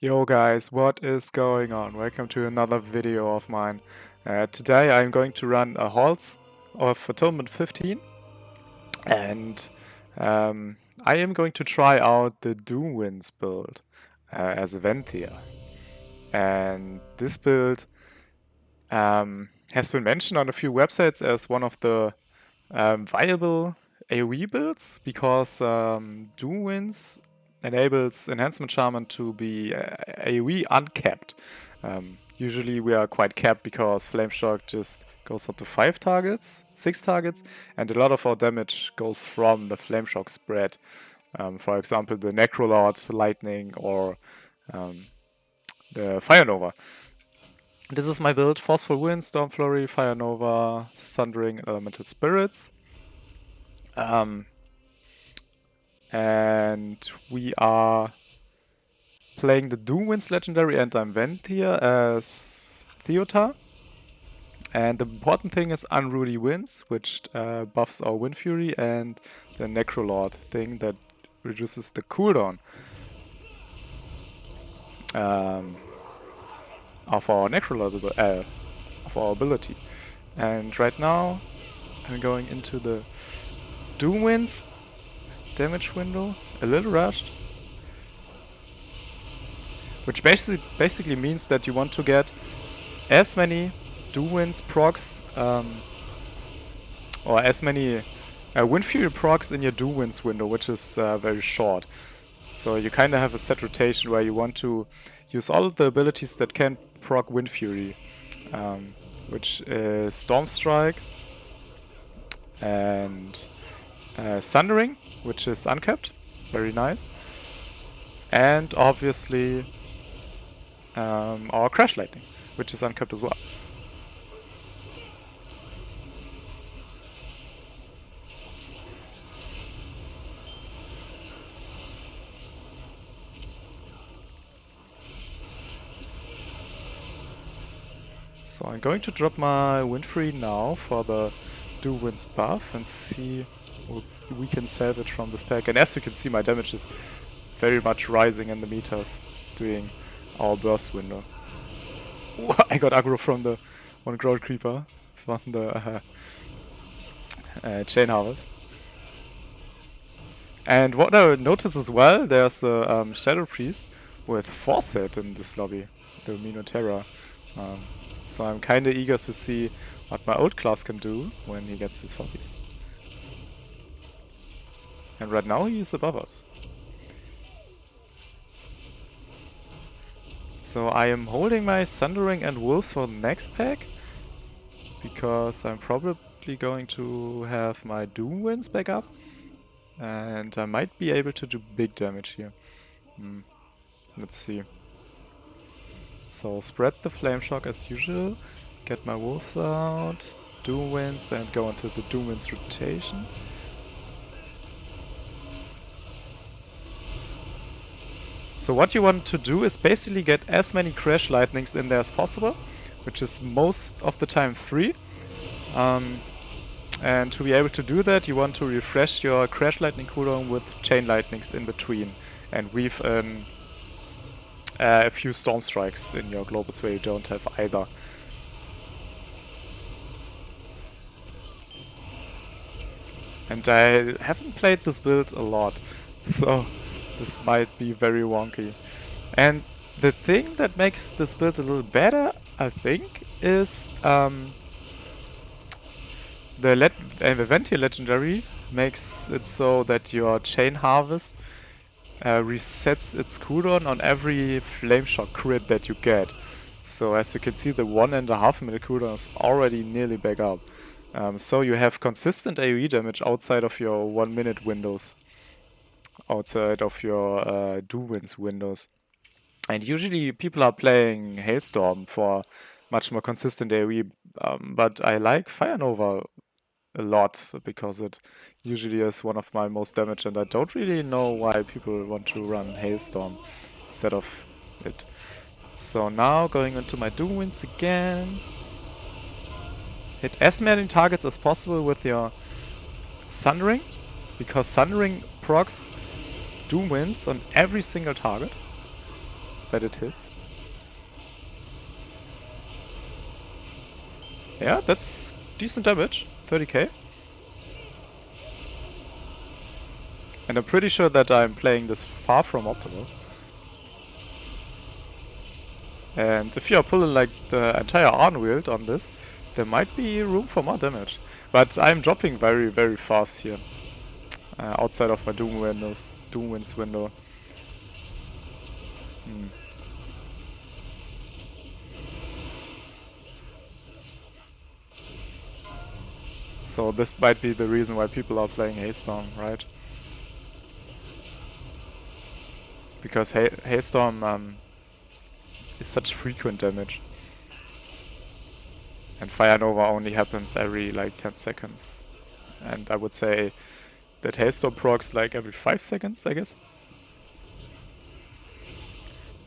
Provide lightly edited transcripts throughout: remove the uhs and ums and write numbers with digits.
Yo guys, what is going on? Welcome to another video of mine. Today I'm going to run a Halls of Atonement 15 and I am going to try out the Doomwinds build as a Venthyr. And this build has been mentioned on a few websites as one of the viable AoE builds because Doomwinds enables Enhancement Shaman to be AoE uncapped. Usually we are quite capped because Flameshock just goes up to 5 targets, 6 targets, and a lot of our damage goes from the Flameshock spread. For example, the Necrolord, Lightning, or the Fire Nova. This is my build: Forceful Wind, Storm Flurry, Fire Nova, Sundering, Elemental Spirits. And we are playing the Doomwinds legendary, and I'm Venthyr as Theotar. And the important thing is Unruly Winds, which buffs our Wind Fury, and the Necrolord thing that reduces the cooldown of our Necrolord of our ability. And right now I'm going into the Doomwinds damage window, a little rushed, which basically means that you want to get as many Doomwinds procs or as many Wind Fury procs in your Doomwinds window, which is very short. So you kind of have a set rotation where you want to use all of the abilities that can proc Wind Fury, which is Storm Strike and Sundering, which is uncapped, very nice, and obviously our Crash Lightning, which is uncapped as well. So I'm going to drop my Wind Fury now for the Doomwinds buff and see what we can salvage from this pack. And as you can see, my damage is very much rising in the meters doing our burst window. I got aggro from the one Ground Creeper from the Chain Harvest. And what I notice as well, there's a Shadow Priest with Foresight in this lobby, the Minoterra. So I'm kinda eager to see what my old class can do when he gets his hobbies. And right now he is above us. So I am holding my Sundering and Wolves for the next pack, because I'm probably going to have my Doomwinds back up, and I might be able to do big damage here. Let's see. So spread the Flameshock as usual, get my Wolves out, Doomwinds, and go into the Doomwinds rotation. So what you want to do is basically get as many Crash Lightnings in there as possible, which is most of the time 3. And to be able to do that, you want to refresh your Crash Lightning cooldown with Chain Lightnings in between, and weave a few Storm Strikes in your globals where you don't have either. And I haven't played this build a lot, so this might be very wonky. And the thing that makes this build a little better, I think, is the Venthyr legendary makes it so that your Chain Harvest resets its cooldown on every Flameshock crit that you get. So as you can see, the 1.5 minute cooldown is already nearly back up. So you have consistent AoE damage outside of your 1 minute windows, outside of your Doomwinds windows. And usually people are playing Hailstorm for much more consistent AoE, but I like Fire Nova a lot because it usually is one of my most damage, and I don't really know why people want to run Hailstorm instead of it. So now going into my Doomwinds again. Hit as many targets as possible with your Sundering, because Sundering procs Doomwinds on every single target. that it hits. Yeah, that's decent damage, 30k. And I'm pretty sure that I'm playing this far from optimal. And if you're pulling like the entire Arnwild on this, there might be room for more damage. But I'm dropping very, very fast here. Outside of my Doomwind's window. So this might be the reason why people are playing Hailstorm, right? Because Hailstorm is such frequent damage. And Fire Nova only happens every like 10 seconds. And I would say that Hailstorm procs like every 5 seconds, I guess.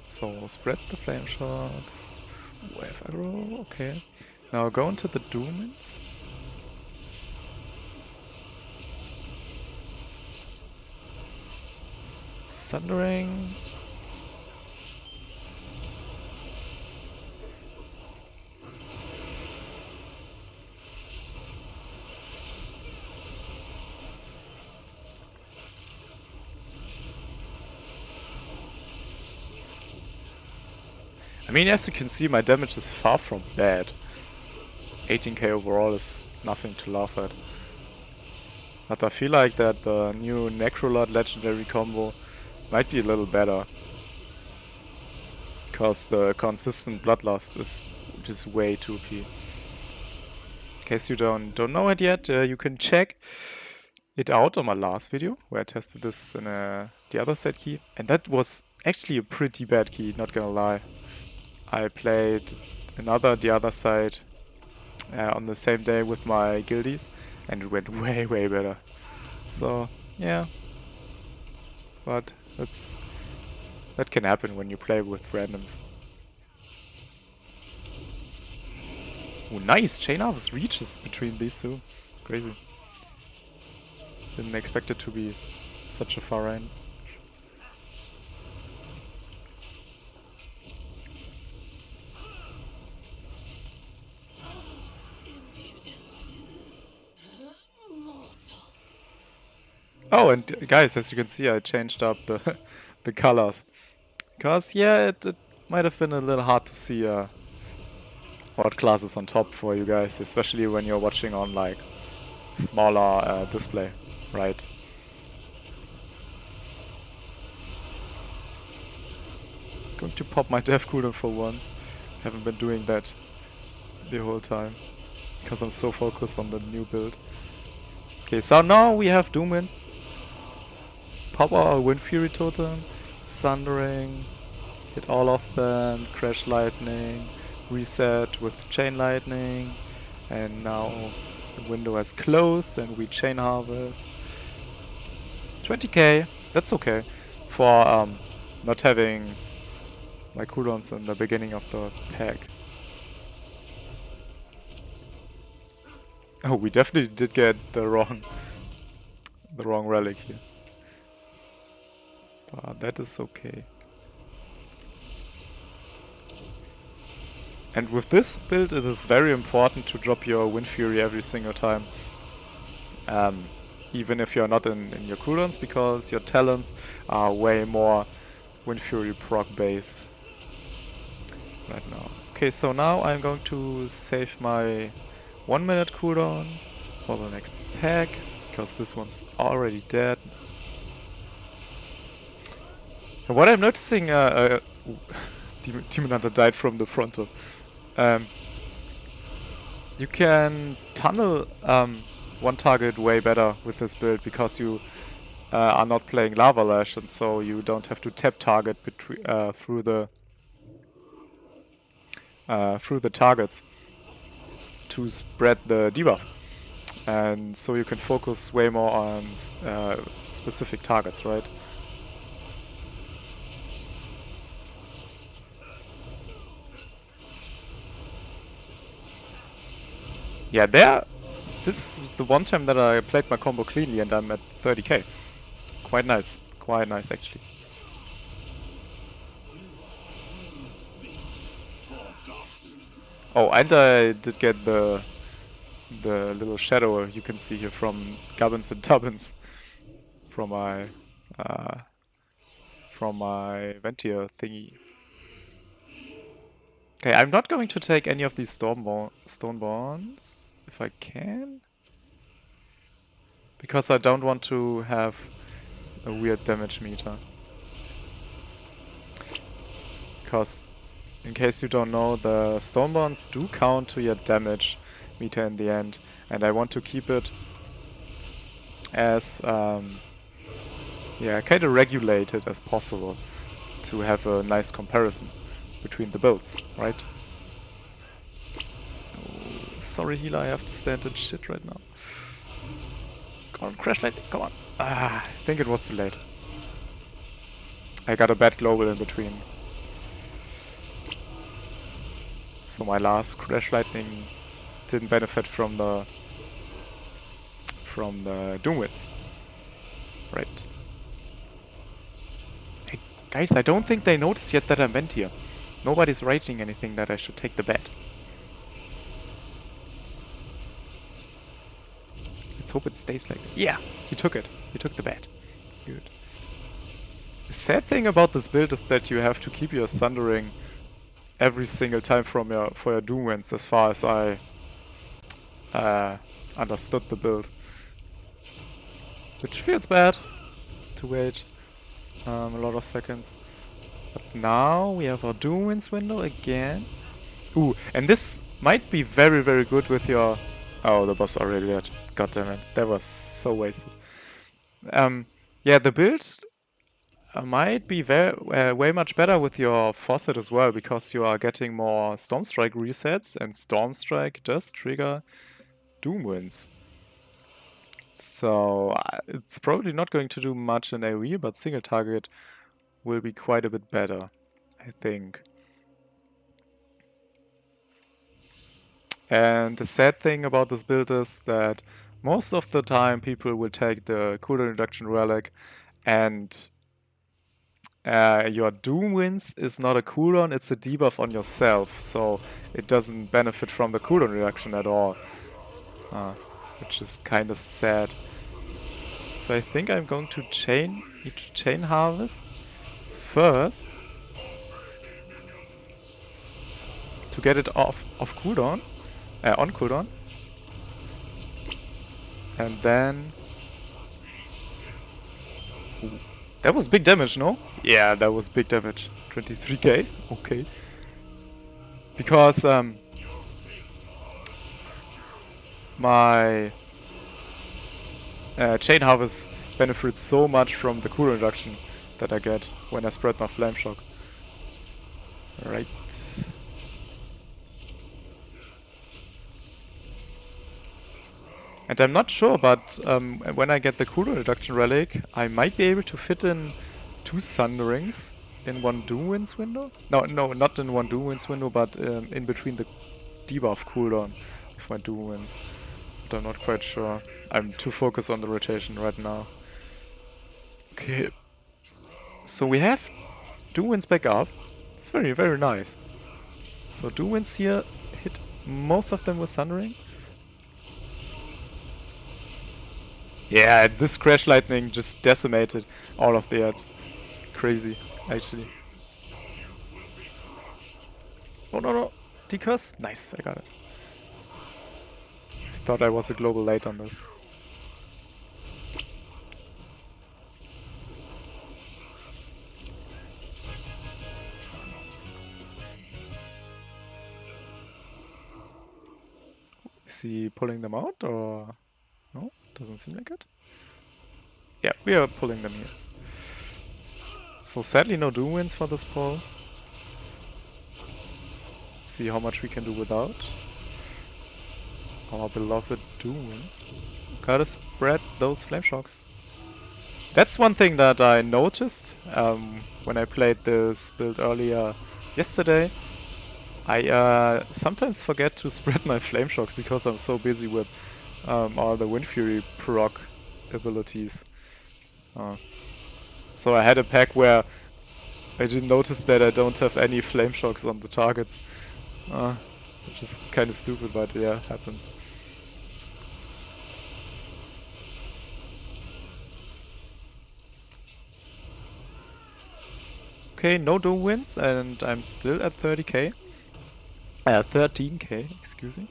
So spread the Flame Shocks. Wave Aggro, okay. Now go into the Doomins. Sundering. I mean, as you can see, my damage is far from bad. 18k overall is nothing to laugh at. But I feel like that the new Necrolord legendary combo might be a little better. Because the consistent Bloodlust is just way too OP. In case you don't know it yet, you can check it out on my last video, where I tested this in the other side key. And that was actually a pretty bad key, not gonna lie. I played the other side on the same day with my guildies, and it went way, way better. So, yeah. But that can happen when you play with randoms. Oh, nice! Chain Harvest reaches between these two. Crazy. Didn't expect it to be such a far range. Oh, and guys, as you can see, I changed up the the colors. Because, yeah, it might have been a little hard to see what class is on top for you guys, especially when you're watching on, like, smaller display, right? Going to pop my dev cooldown for once. Haven't been doing that the whole time, because I'm so focused on the new build. Okay, so now we have Doomwinds. Pop our Wind Fury totem, Sundering, hit all of them, Crash Lightning, reset with Chain Lightning, and now the window has closed and we Chain Harvest. 20k, that's okay for not having my cooldowns in the beginning of the pack. Oh, we definitely did get the wrong relic here. But that is okay. And with this build, it is very important to drop your Wind Fury every single time. Even if you're not in your cooldowns, because your talents are way more Wind Fury proc base right now. Okay, so now I'm going to save my 1 minute cooldown for the next pack, because this one's already dead. And what I'm noticing, Demon Hunter died from the frontal. You can tunnel one target way better with this build, because you are not playing Lava Lash, and so you don't have to tap target through the targets to spread the debuff, and so you can focus way more on specific targets, right? Yeah, this was the one time that I played my combo cleanly and I'm at 30k. Quite nice actually. Oh, and I did get the little shadow you can see here from Gubbins and Tubbins from my Venthyr thingy. Okay, I'm not going to take any of these Stoneborns if I can, because I don't want to have a weird damage meter. Because, in case you don't know, the Stoneborns do count to your damage meter in the end, and I want to keep it as yeah, kind of regulated as possible to have a nice comparison between the builds, right? Oh, sorry, healer, I have to stand in shit right now. Come on, crash lightning, come on. Ah, I think it was too late. I got a bad global in between. So my last crash lightning didn't benefit from the Doomwinds. Right. Hey, guys, I don't think they noticed yet that I'm Venthyr. Nobody's writing anything that I should take the bet. Let's hope it stays like that. Yeah, he took it. He took the bet. Good. The sad thing about this build is that you have to keep your Sundering every single time for your Doomwinds, as far as I understood the build. Which feels bad to wait a lot of seconds. But now we have our Doomwinds window again. Ooh, and this might be very, very good with your... Oh, the boss already dead. God damn it. That was so wasted. Yeah, the build might be way much better with your Faucet as well, because you are getting more Stormstrike resets, and Stormstrike does trigger Doomwinds. So it's probably not going to do much in AoE, but single target will be quite a bit better, I think. And the sad thing about this build is that most of the time people will take the cooldown reduction relic, and your Doomwinds is not a cooldown, it's a debuff on yourself, so it doesn't benefit from the cooldown reduction at all, which is kind of sad. So I think I'm going to need to chain harvest first to get it off cooldown, on cooldown, and then. Ooh. That was big damage, no? Yeah, that was big damage. 23k, okay. Because my chain harvest benefits so much from the cooldown reduction that I get when I spread my flame shock. Right. And I'm not sure, but when I get the cooldown reduction relic, I might be able to fit in 2 Thunderings in one Doomwinds window. No, not in one Doomwinds window, but in between the debuff cooldown of my Doomwinds. But I'm not quite sure. I'm too focused on the rotation right now. Okay. So we have Doomwinds back up. It's very, very nice. So Doomwinds here hit most of them with Thundering. Yeah, this Crash Lightning just decimated all of the ads. Crazy, actually. Oh no, decurse? Nice, I got it. I thought I was a global late on this. Is he pulling them out, or... No, doesn't seem like it. Yeah, we are pulling them here. So sadly no Doomwinds for this pull. Let's see how much we can do without our beloved Doomwinds. Gotta spread those flame shocks. That's one thing that I noticed when I played this build earlier yesterday. I sometimes forget to spread my flame shocks because I'm so busy with all the Wind Fury proc abilities. So I had a pack where I didn't notice that I don't have any flame shocks on the targets. Which is kind of stupid, but yeah, happens. Okay, no Doom wins, and I'm still at 30k. 13k, excuse me.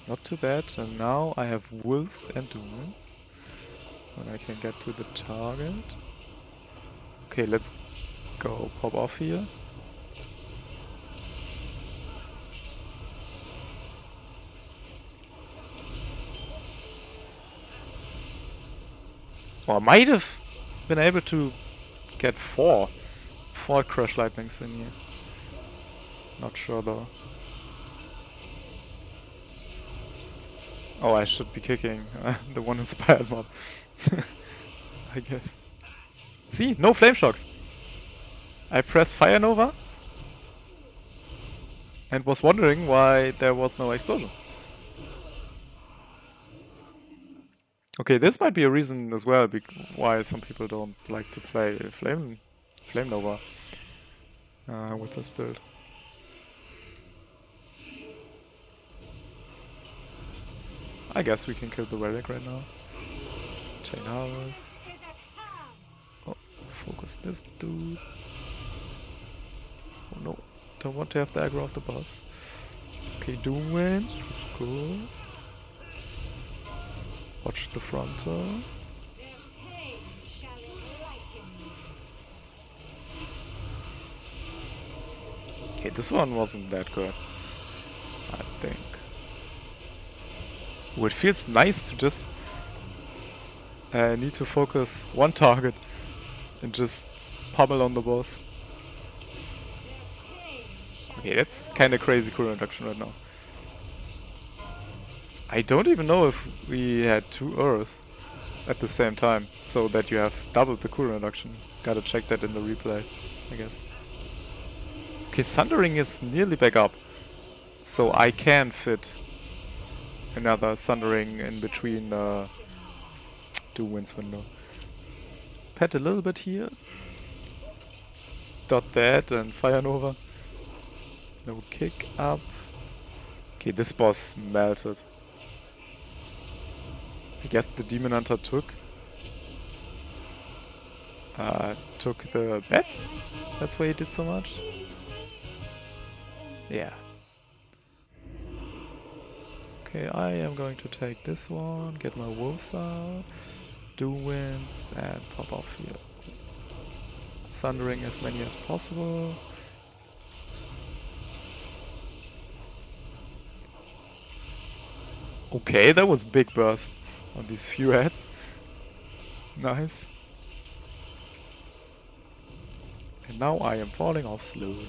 Not too bad, and now I have Wolves and Doom wins. And I can get to the target. Okay, let's go pop off here. Or I might have been able to get four Crush Lightnings in here. Not sure though. Oh, I should be kicking the one inspired mob. I guess. See, no Flame Shocks. I pressed Fire Nova and was wondering why there was no explosion. Okay, this might be a reason as well why some people don't like to play Flame Nova with this build. I guess we can kill the Relic right now. Chain Harvest. Oh, focus this dude. Oh no, don't want to have the aggro of the boss. Okay, Doom wins, let's go. Watch the frontal. Okay, this one wasn't that good, I think. Oh, it feels nice to just need to focus one target and just pummel on the boss. Okay, that's kind of crazy cooldown reduction right now. I don't even know if we had 2 Urs at the same time, so that you have doubled the cooldown reduction. Gotta check that in the replay, I guess. Okay, Sundering is nearly back up, so I can fit another Sundering in between the Doom wins window. Pet a little bit here. Dot that and Fire Nova. No kick up. Okay, this boss melted. I guess the Demon Hunter took the bats. That's why he did so much. Yeah. Okay, I am going to take this one, get my wolves out, Doom wins, and pop off here. Sundering as many as possible. Okay, that was big burst on these few heads. Nice. And now I am falling off slowly.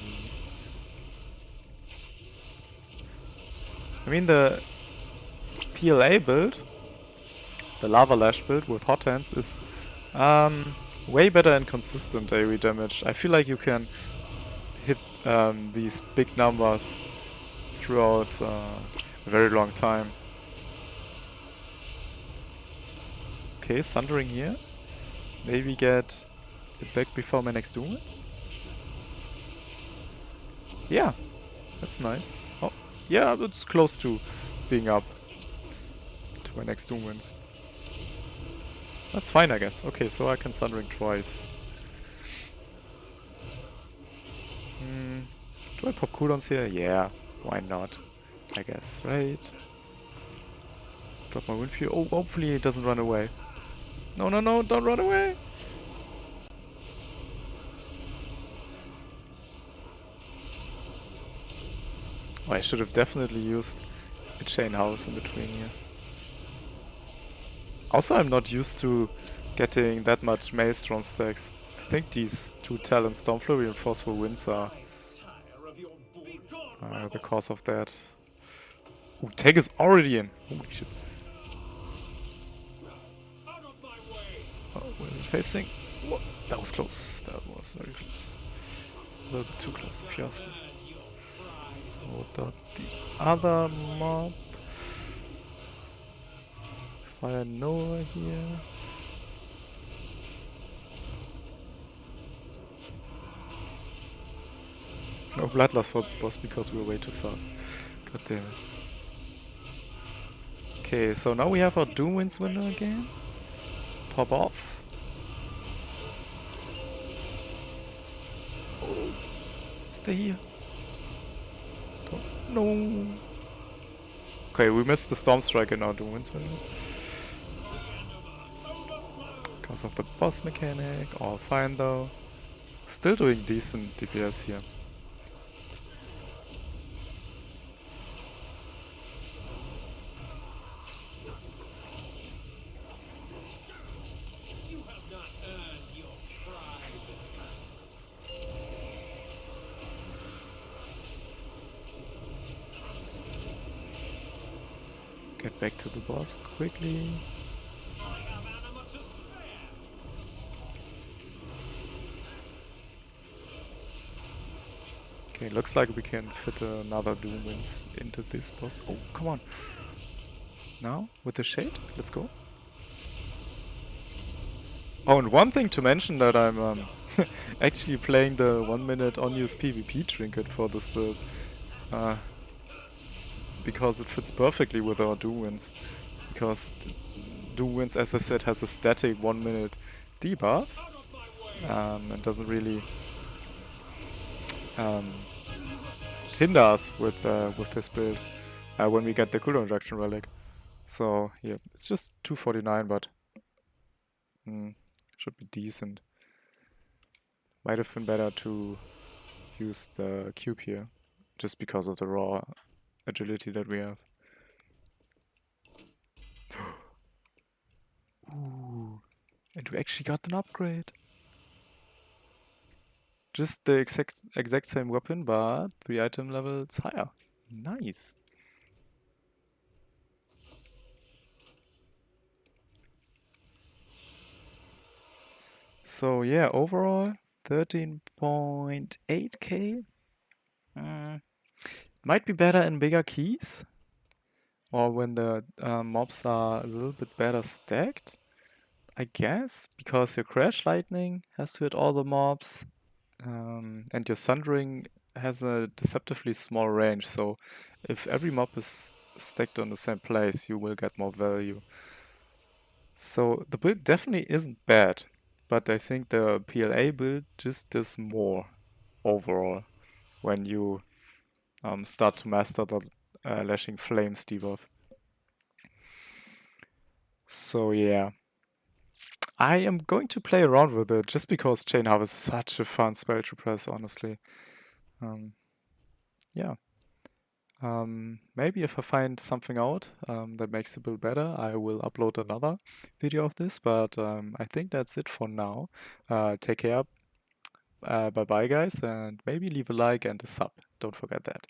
I mean, the PLA build, the Lava Lash build with Hot Hands is way better and consistent AoE damage. I feel like you can hit these big numbers throughout a very long time. Okay, Sundering here. Maybe get it back before my next Doom wins. Yeah, that's nice. Oh, yeah, it's close to being up to my next Doom wins. That's fine, I guess. Okay, so I can Sundering twice. Do I pop cooldowns here? Yeah, why not? I guess, right? Drop my Windfury. Oh, hopefully it doesn't run away. No, no, no, don't run away! Oh, I should have definitely used a Chain House in between here. Also, I'm not used to getting that much Maelstrom stacks. I think these 2 talents, Stormflurry and Forceful Winds, are the cause of that. Ooh, Tank is already in. Holy shit. Oh, where is it facing? Whoa, that was close. That was very close. A little bit too close, if you ask me. So, dot the other mob. Fire Nova here. No bloodlust for this boss because we were way too fast. God damn it. Okay, so now we have our Doom Winds window again. Pop off. Oh, stay here. Don't, no. Okay, we missed the Storm Strike in our Doom Winds window. Because of the boss mechanic. All fine though. Still doing decent DPS here. Get back to the boss quickly. Okay, looks like we can fit another Doom Winds into this boss. Oh, come on. Now, with the shade, let's go. Oh, and one thing to mention that I'm actually playing the 1 minute unused PvP trinket for this build. Because it fits perfectly with our Doom Winds. Because Doom Winds, as I said, has a static 1 minute debuff. And doesn't really hinder us with this build when we get the cooldown reduction relic. So yeah, it's just 249, but should be decent. Might have been better to use the cube here, just because of the raw agility that we have. Ooh, and we actually got an upgrade. Just the exact same weapon, but 3 item levels higher. Nice. So yeah, overall 13.8k. Might be better in bigger keys, or when the mobs are a little bit better stacked, I guess, because your Crash Lightning has to hit all the mobs, and your Sundering has a deceptively small range, so if every mob is stacked on the same place, you will get more value. So the build definitely isn't bad, but I think the PLA build just does more overall when you start to master the Lashing Flames debuff. So yeah, I am going to play around with it just because Chain Harvest is such a fun spell to press, honestly. Yeah. Maybe if I find something out that makes the build better, I will upload another video of this, but I think that's it for now. Take care. Bye-bye, guys, and maybe leave a like and a sub. Don't forget that.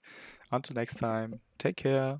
Until next time, take care.